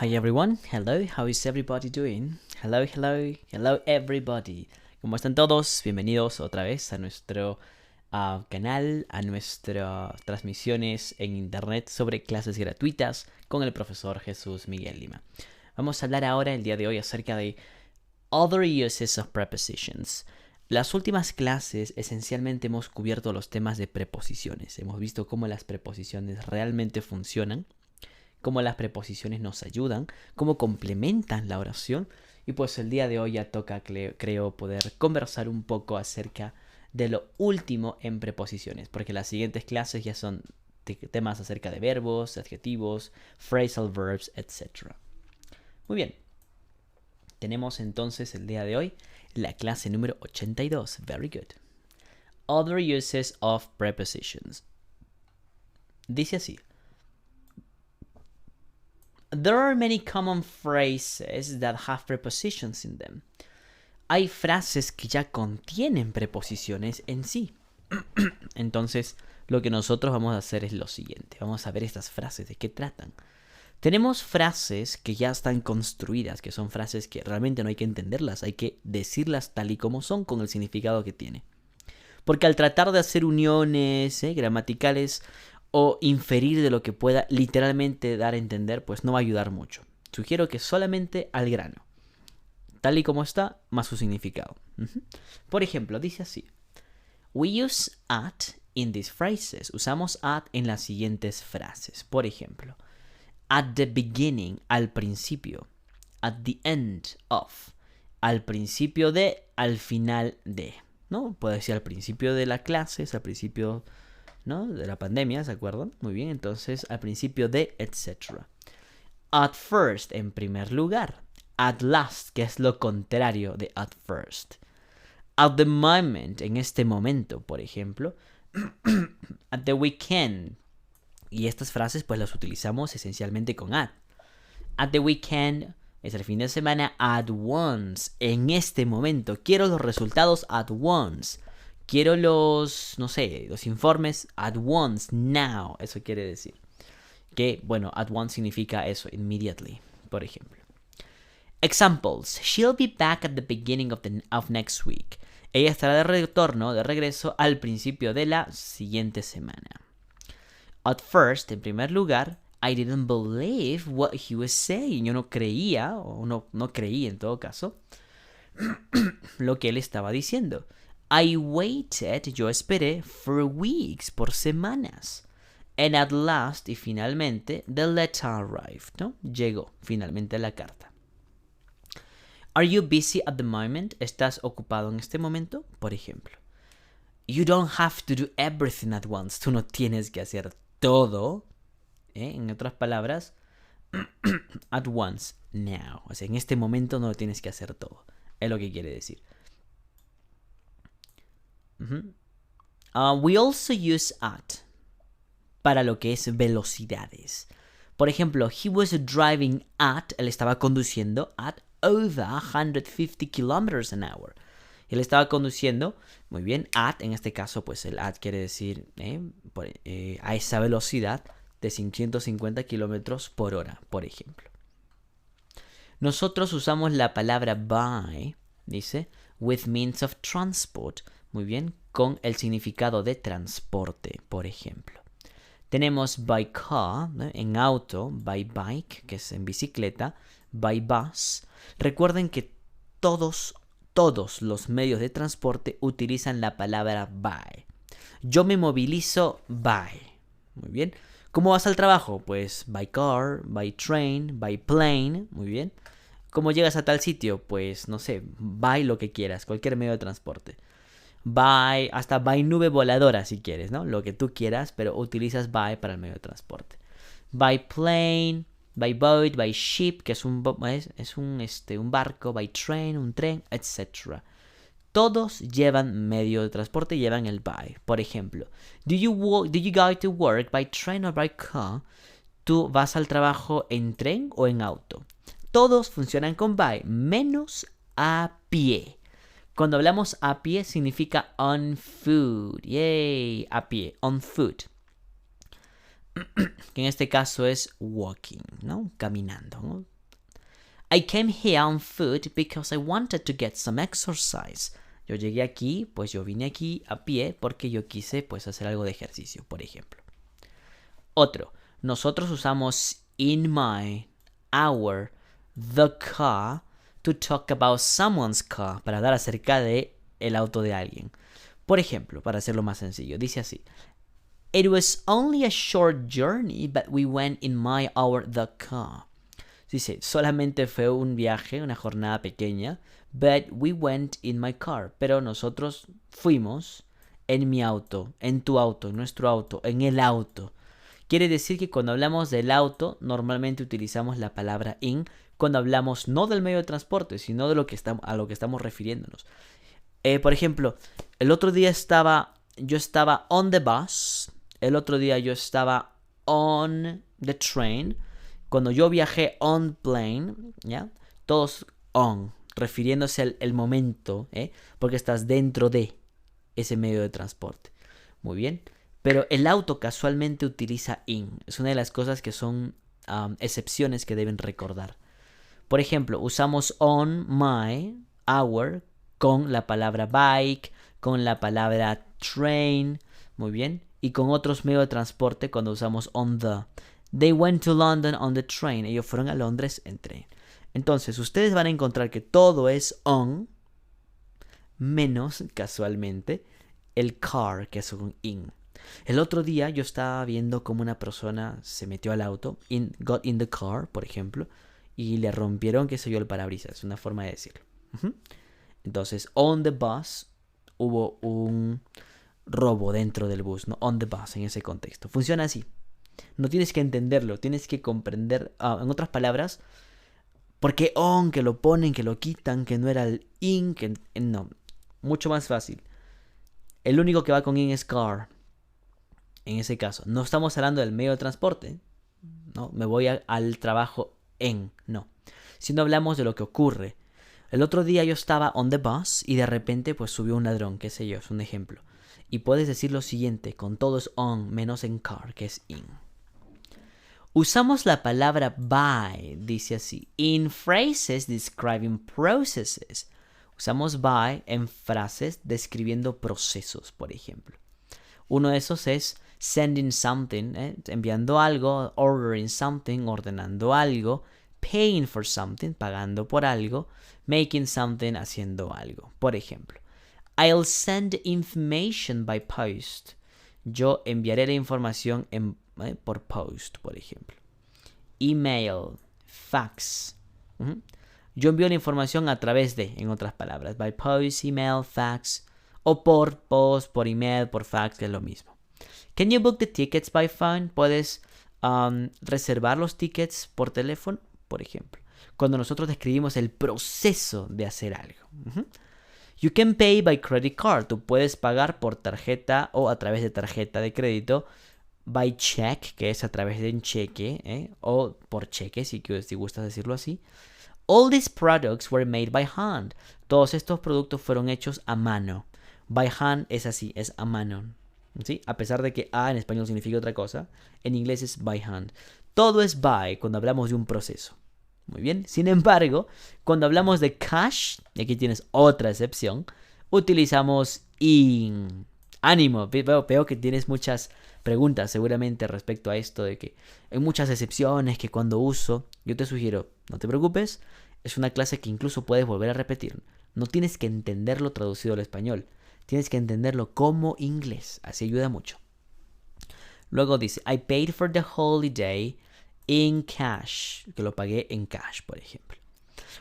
Hi everyone, hello, how is everybody doing? Hello, hello, hello everybody. ¿Cómo están todos? Bienvenidos otra vez a nuestro canal, a nuestras transmisiones en internet sobre clases gratuitas con el profesor Jesús Miguel Lima. Vamos a hablar ahora el día de hoy acerca de Other Uses of Prepositions. Las últimas clases esencialmente hemos cubierto los temas de preposiciones. Hemos visto cómo las preposiciones realmente funcionan, cómo las preposiciones nos ayudan, cómo complementan la oración. Y pues el día de hoy ya toca, creo, poder conversar un poco acerca de lo último en preposiciones, porque las siguientes clases ya son temas acerca de verbos, adjetivos, phrasal verbs, etc. Muy bien. Tenemos entonces el día de hoy la clase número 82. Very good. Other uses of prepositions. Dice así. There are many common phrases that have prepositions in them. Hay frases que ya contienen preposiciones en sí. Entonces, lo que nosotros vamos a hacer es lo siguiente. Vamos a ver estas frases, de qué tratan. Tenemos frases que ya están construidas, que son frases que realmente no hay que entenderlas, hay que decirlas tal y como son con el significado que tiene. Porque al tratar de hacer uniones gramaticales o inferir de lo que pueda literalmente dar a entender, pues no va a ayudar mucho. Sugiero que solamente al grano, tal y como está, más su significado. Por ejemplo, dice así. We use at in these phrases. Usamos at en las siguientes frases. Por ejemplo, at the beginning, al principio. At the end of, al principio de, al final de. ¿No? Puede decir al principio de la clase, al principio, ¿no?, de la pandemia, ¿se acuerdan? Muy bien, entonces al principio de, etc. At first, en primer lugar. At last, que es lo contrario de at first. At the moment, en este momento, por ejemplo. At the weekend. Y estas frases pues las utilizamos esencialmente con at. At the weekend es el fin de semana. At once, en este momento. Quiero los resultados at once. Quiero los informes at once, now. Eso quiere decir que, bueno, at once significa eso, immediately, por ejemplo. Examples. She'll be back at the beginning of next week. Ella estará de regreso al principio de la siguiente semana. At first, en primer lugar, I didn't believe what he was saying. Yo no creía, o no creí en todo caso, lo que él estaba diciendo. I waited, yo esperé, for weeks, por semanas. And at last, y finalmente, the letter arrived, ¿no? Llegó finalmente la carta. Are you busy at the moment? ¿Estás ocupado en este momento? Por ejemplo. You don't have to do everything at once. Tú no tienes que hacer todo. En otras palabras, at once, now. O sea, en este momento no tienes que hacer todo. Es lo que quiere decir. We also use at para lo que es velocidades. Por ejemplo, he was driving at, él estaba conduciendo at over 150 kilometers an hour. Él estaba conduciendo, muy bien, at, en este caso, pues el at quiere decir a esa velocidad de 150 kilómetros por hora, por ejemplo. Nosotros usamos la palabra by, dice, with means of transport, muy bien, con el significado de transporte, por ejemplo. Tenemos by car, ¿no?, en auto, by bike, que es en bicicleta, by bus. Recuerden que todos los medios de transporte utilizan la palabra by. Yo me movilizo by. Muy bien. ¿Cómo vas al trabajo? Pues by car, by train, by plane. Muy bien. ¿Cómo llegas a tal sitio? Pues no sé, by lo que quieras, cualquier medio de transporte. Hasta by nube voladora si quieres, ¿no? Lo que tú quieras, pero utilizas by para el medio de transporte. By plane, by boat, by ship, que es un barco, by train, un tren, etc. Todos llevan medio de transporte, llevan el by. Por ejemplo, do you go to work by train or by car? ¿Tú vas al trabajo en tren o en auto? Todos funcionan con by, menos a pie. Cuando hablamos a pie significa on foot. Yay, a pie, on foot. Que en este caso es walking, ¿no? Caminando, ¿no? I came here on foot because I wanted to get some exercise. Yo llegué aquí, pues yo vine aquí a pie porque yo quise pues hacer algo de ejercicio, por ejemplo. Otro, nosotros usamos in my, our, the car to talk about someone's car, para hablar acerca de el auto de alguien. Por ejemplo, para hacerlo más sencillo, dice así: It was only a short journey, but we went in my, our, the car. Dice, solamente fue un viaje, una jornada pequeña, but we went in my car. Pero nosotros fuimos en mi auto, en tu auto, en nuestro auto, en el auto. Quiere decir que cuando hablamos del auto, normalmente utilizamos la palabra in cuando hablamos no del medio de transporte, sino de a lo que estamos refiriéndonos. Por ejemplo, el otro día yo estaba on the bus. El otro día yo estaba on the train. Cuando yo viajé on plane, ¿ya? Todos on, refiriéndose al momento, porque estás dentro de ese medio de transporte. Muy bien. Pero el auto casualmente utiliza in. Es una de las cosas que son excepciones que deben recordar. Por ejemplo, usamos on, my, our, con la palabra bike, con la palabra train, muy bien, y con otros medios de transporte cuando usamos on the. They went to London on the train. Ellos fueron a Londres en tren. Entonces, ustedes van a encontrar que todo es on, menos, casualmente, el car, que es un in. El otro día yo estaba viendo cómo una persona se metió al auto, got in the car, por ejemplo, y le rompieron, qué sé yo, el parabrisas. Es una forma de decirlo. Entonces, on the bus, hubo un robo dentro del bus, ¿no? On the bus, en ese contexto. Funciona así. No tienes que entenderlo, tienes que comprender, en otras palabras, ¿por qué on, que lo ponen, que lo quitan, que no era el in, que no? Mucho más fácil. El único que va con in es car. En ese caso, no estamos hablando del medio de transporte, ¿no? Me voy al trabajo en, no. Sino hablamos de lo que ocurre. El otro día yo estaba on the bus y de repente pues subió un ladrón, qué sé yo, es un ejemplo. Y puedes decir lo siguiente, con todo es on, menos en car, que es in. Usamos la palabra by, dice así, in phrases describing processes. Usamos by en frases describiendo procesos, por ejemplo. Uno de esos es sending something, enviando algo, ordering something, ordenando algo, paying for something, pagando por algo, making something, haciendo algo. Por ejemplo, I'll send information by post. Yo enviaré la información por post, por ejemplo. Email, fax. Yo envío la información a través de, en otras palabras, by post, email, fax, o por post, por email, por fax, que es lo mismo. Can you book the tickets by phone? ¿Puedes reservar los tickets por teléfono? Por ejemplo, cuando nosotros describimos el proceso de hacer algo. You can pay by credit card. Tú puedes pagar por tarjeta o a través de tarjeta de crédito. By check, que es a través de un cheque, o por cheque, si gustas decirlo así. All these products were made by hand. Todos estos productos fueron hechos a mano. By hand es así, es a mano. ¿Sí? A pesar de que a en español significa otra cosa, en inglés es by hand. Todo es by cuando hablamos de un proceso. Muy bien. Sin embargo, cuando hablamos de cash, y aquí tienes otra excepción, utilizamos in. Ánimo, veo que tienes muchas preguntas seguramente respecto a esto de que hay muchas excepciones que cuando uso, yo te sugiero, no te preocupes, es una clase que incluso puedes volver a repetir. No tienes que entenderlo traducido al español, tienes que entenderlo como inglés, así ayuda mucho. Luego dice, I paid for the holiday in cash, que lo pagué en cash, por ejemplo.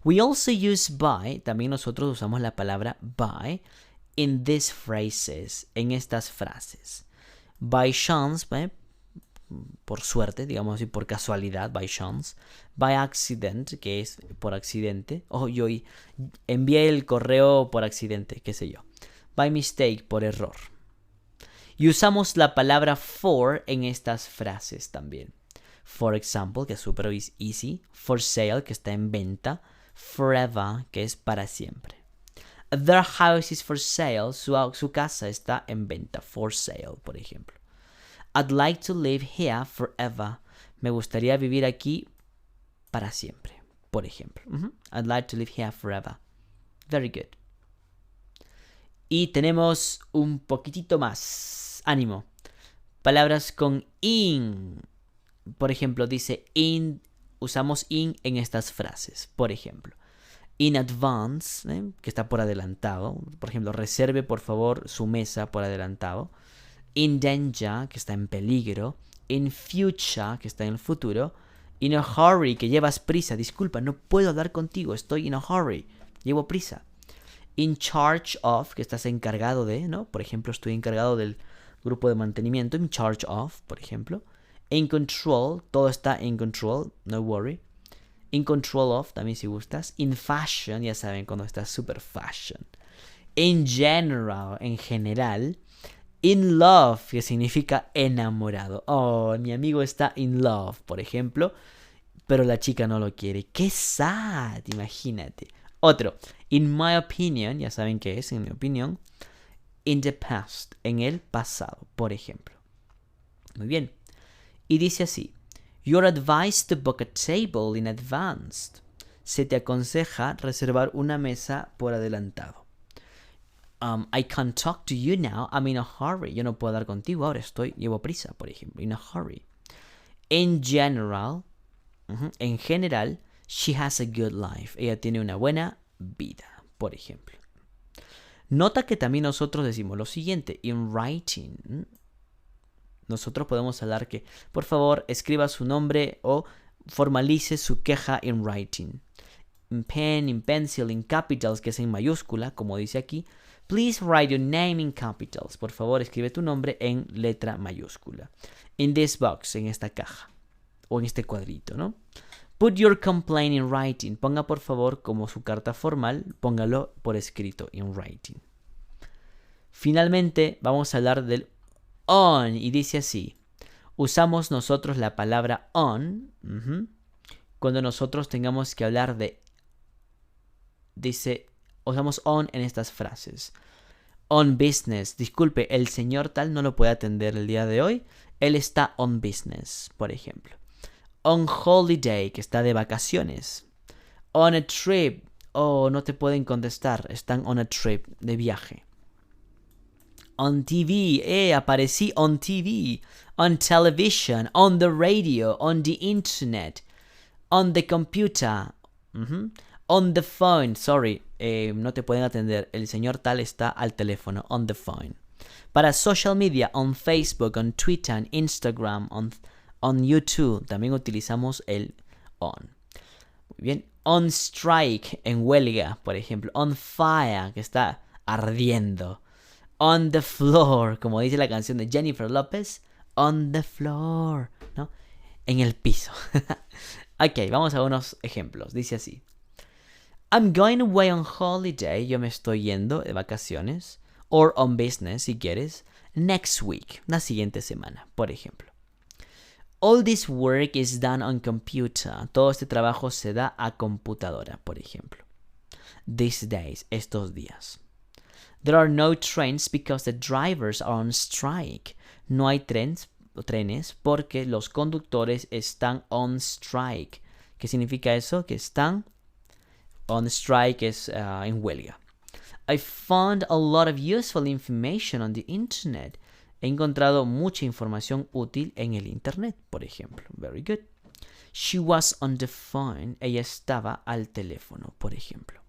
We also use by, también nosotros usamos la palabra by in these phrases, en estas frases. By chance, por suerte, digamos así, por casualidad, by chance. By accident, que es por accidente. Yo envié el correo por accidente, qué sé yo. By mistake, por error. Y usamos la palabra for en estas frases también. For example, que es super easy. For sale, que está en venta. Forever, que es para siempre. Their house is for sale. Su casa está en venta. For sale, por ejemplo. I'd like to live here forever. Me gustaría vivir aquí para siempre. por ejemplo. I'd like to live here forever. Very good. Y tenemos un poquitito más. Ánimo. Palabras con in. Por ejemplo, dice in. Usamos in en estas frases. Por ejemplo, in advance, que está por adelantado. Por ejemplo, reserve por favor su mesa por adelantado. In danger, que está en peligro. In future, que está en el futuro. In a hurry, que llevas prisa. Disculpa, no puedo hablar contigo. Estoy in a hurry. Llevo prisa. In charge of, que estás encargado de, ¿no? Por ejemplo, estoy encargado del grupo de mantenimiento. In charge of, por ejemplo. In control, todo está in control. No worry. In control of, también si gustas. In fashion, ya saben, cuando está super fashion. In general, en general. In love, que significa enamorado. Oh, mi amigo está in love, por ejemplo, pero la chica no lo quiere. ¡Qué sad! Imagínate. Otro. In my opinion, ya saben qué es, en mi opinión. In the past, en el pasado, por ejemplo. Muy bien. Y dice así. You're advised to book a table in advance. Se te aconseja reservar una mesa por adelantado. I can't talk to you now. I'm in a hurry. Yo no puedo hablar contigo ahora. Llevo prisa, por ejemplo. In a hurry. In general, en general, she has a good life. Ella tiene una buena vida, por ejemplo. Nota que también nosotros decimos lo siguiente. In writing. Nosotros podemos hablar que, por favor, escriba su nombre o formalice su queja in writing. In pen, in pencil, in capitals, que es en mayúscula, como dice aquí. Please write your name in capitals. Por favor, escribe tu nombre en letra mayúscula. In this box, en esta caja. O en este cuadrito, ¿no? Put your complaint in writing. Ponga, por favor, como su carta formal, póngalo por escrito, in writing. Finalmente, vamos a hablar del on. Y dice así. Usamos nosotros la palabra on. Cuando nosotros tengamos que hablar de... Dice... Usamos on en estas frases. On business. Disculpe, el señor tal no lo puede atender el día de hoy. Él está on business, por ejemplo. On holiday, que está de vacaciones. On a trip. Oh, no te pueden contestar. Están on a trip, de viaje. On TV. Aparecí on TV. On television. On the radio. On the internet. On the computer. On the phone. Sorry. No te pueden atender. El señor tal está al teléfono. On the phone. Para social media. On Facebook. On Twitter. On Instagram. On YouTube. También utilizamos el on. Muy bien. On strike. En huelga, por ejemplo. On fire. Que está ardiendo. On the floor. Como dice la canción de Jennifer Lopez. On the floor. ¿No? En el piso. Ok, vamos a unos ejemplos. Dice así. I'm going away on holiday. Yo me estoy yendo de vacaciones. Or on business, si quieres. Next week. La siguiente semana, por ejemplo. All this work is done on computer. Todo este trabajo se da a computadora, por ejemplo. These days, estos días. There are no trains because the drivers are on strike. No hay trenes porque los conductores están on strike. ¿Qué significa eso? Que están on strike es en huelga. I found a lot of useful information on the internet. He encontrado mucha información útil en el internet, por ejemplo. Very good. She was on the phone. Ella estaba al teléfono, por ejemplo.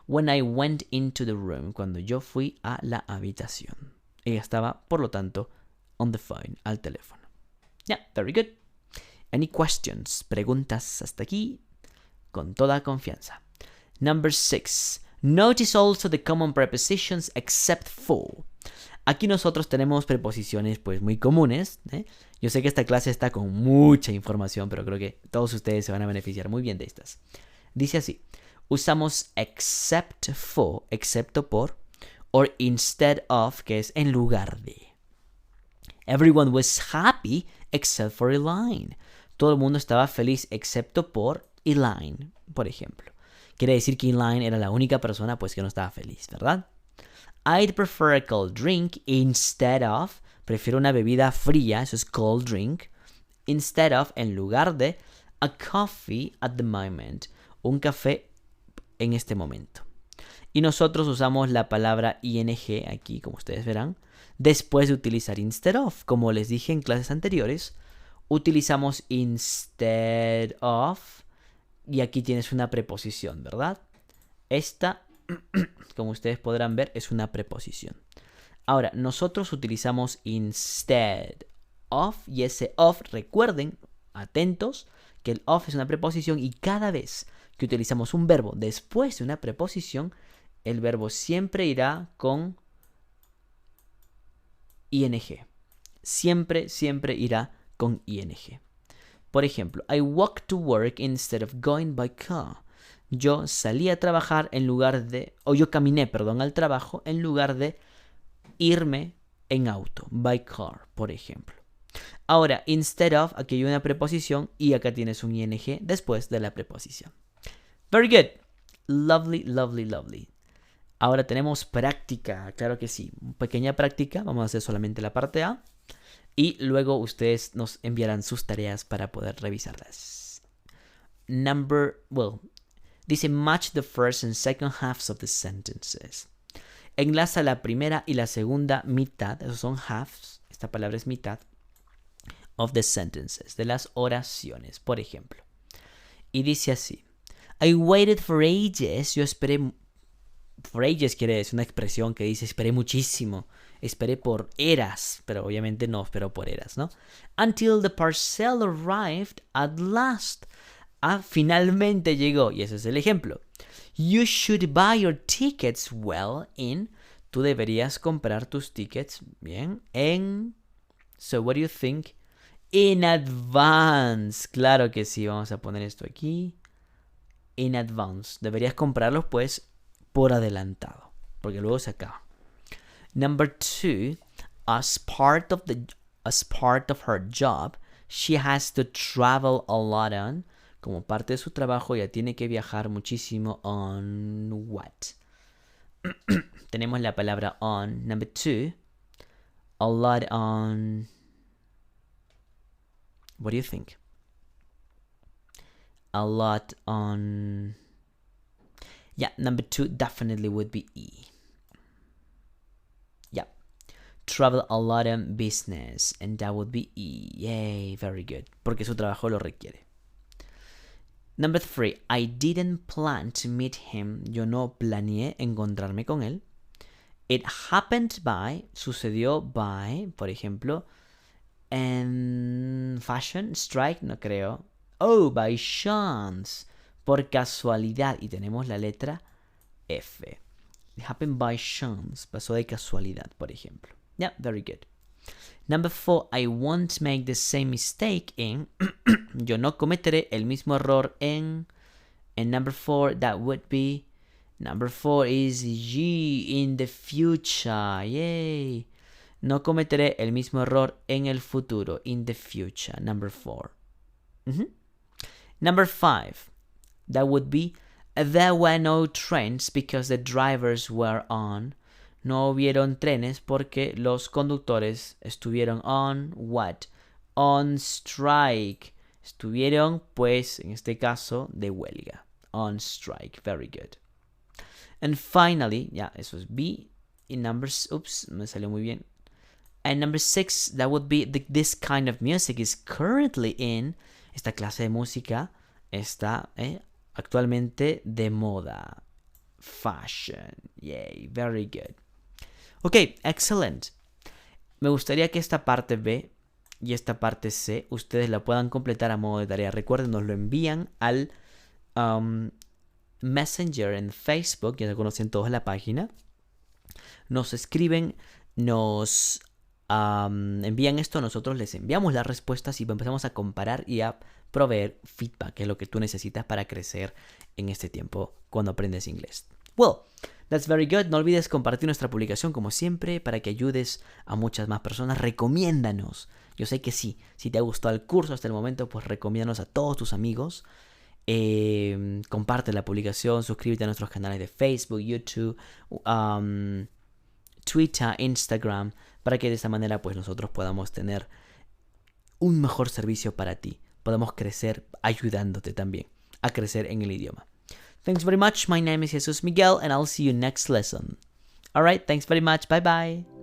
When I went into the room. Cuando yo fui a la habitación. Ella estaba, por lo tanto, on the phone, al teléfono. Yeah, very good. Any questions? Preguntas hasta aquí. Con toda confianza. Number 6. Notice also the common prepositions except for. Aquí nosotros tenemos preposiciones pues muy comunes. Yo sé que esta clase está con mucha información, pero creo que todos ustedes se van a beneficiar muy bien de estas. Dice así. Usamos except for, excepto por, or instead of, que es en lugar de. Everyone was happy except for Elaine. Todo el mundo estaba feliz excepto por Elaine, por ejemplo. Quiere decir que Elaine era la única persona pues que no estaba feliz, ¿verdad? I'd prefer a cold drink instead of. Prefiero una bebida fría, eso es cold drink. Instead of, en lugar de, a coffee at the moment. un café en este momento. Y nosotros usamos la palabra ing aquí, como ustedes verán, después de utilizar instead of. Como les dije en clases anteriores, utilizamos instead of y aquí tienes una preposición, ¿verdad? Esta, como ustedes podrán ver, es una preposición. Ahora, nosotros utilizamos instead of y ese of, recuerden, atentos, que el of es una preposición y cada vez que utilizamos un verbo después de una preposición, el verbo siempre irá con ing. Siempre irá con ing. Por ejemplo, I walked to work instead of going by car. Yo salí a trabajar en lugar de, o yo caminé, perdón, al trabajo en lugar de irme en auto, by car, por ejemplo. Ahora, instead of, aquí hay una preposición y acá tienes un ing después de la preposición. Very good. Lovely, lovely, lovely. Ahora tenemos práctica, claro que sí. Pequeña práctica, vamos a hacer solamente la parte A. Y luego ustedes nos enviarán sus tareas para poder revisarlas. Dice match the first and second halves of the sentences. Enlaza la primera y la segunda mitad, esos son halves, esta palabra es mitad, of the sentences, de las oraciones, por ejemplo. Y dice así, I waited for ages, yo esperé, for ages quiere decir una expresión que dice esperé muchísimo, esperé por eras, pero obviamente no esperó por eras, ¿no? Until the parcel arrived at last. Finalmente llegó, y ese es el ejemplo. You should buy your tickets well in. Tú deberías comprar tus tickets bien en. So what do you think? In advance. Claro que sí, vamos a poner esto aquí. In advance. Deberías comprarlos pues por adelantado, porque luego se acaba. Number 2, as part of her job, she has to travel a lot on. Como parte de su trabajo, ella tiene que viajar muchísimo on what? Tenemos la palabra on. Number 2, a lot on. What do you think? A lot on. Yeah, number 2 definitely would be E. Yeah. Travel a lot on business. And that would be E. Yay, very good. Porque su trabajo lo requiere. Number 3, I didn't plan to meet him. Yo no planeé encontrarme con él. It happened by, sucedió by, por ejemplo, en fashion, strike, no creo. Oh, by chance, por casualidad. Y tenemos la letra F. It happened by chance, pasó de casualidad, por ejemplo. Yeah, very good. Number 4, I won't make the same mistake in. Yo no cometeré el mismo error en. And number 4, that would be. Number 4 is G in the future. Yay. No cometeré el mismo error en el futuro. In the future. Number 4. Number 5, that would be. There were no trains because the drivers were on. No hubieron trenes porque los conductores estuvieron on what? On strike. Estuvieron, pues, en este caso, de huelga. On strike. Very good. And finally, eso es B. In numbers, oops, me salió muy bien. And number 6, that would be this kind of music is currently in. Esta clase de música está actualmente de moda. Fashion. Yay, very good. Ok, excellent. Me gustaría que esta parte B y esta parte C ustedes la puedan completar a modo de tarea. Recuerden, nos lo envían al Messenger en Facebook, ya lo conocen todos la página. Nos escriben, nos envían esto, nosotros les enviamos las respuestas y empezamos a comparar y a proveer feedback, que es lo que tú necesitas para crecer en este tiempo cuando aprendes inglés. Well, that's very good. No olvides compartir nuestra publicación como siempre para que ayudes a muchas más personas. Recomiéndanos. Yo sé que sí. Si te ha gustado el curso hasta el momento, pues recomiéndanos a todos tus amigos. Comparte la publicación, suscríbete a nuestros canales de Facebook, YouTube, Twitter, Instagram, para que de esta manera pues nosotros podamos tener un mejor servicio para ti. Podamos crecer ayudándote también. a crecer en el idioma. Thanks very much. My name is Jesus Miguel, and I'll see you next lesson. Alright, thanks very much. Bye bye.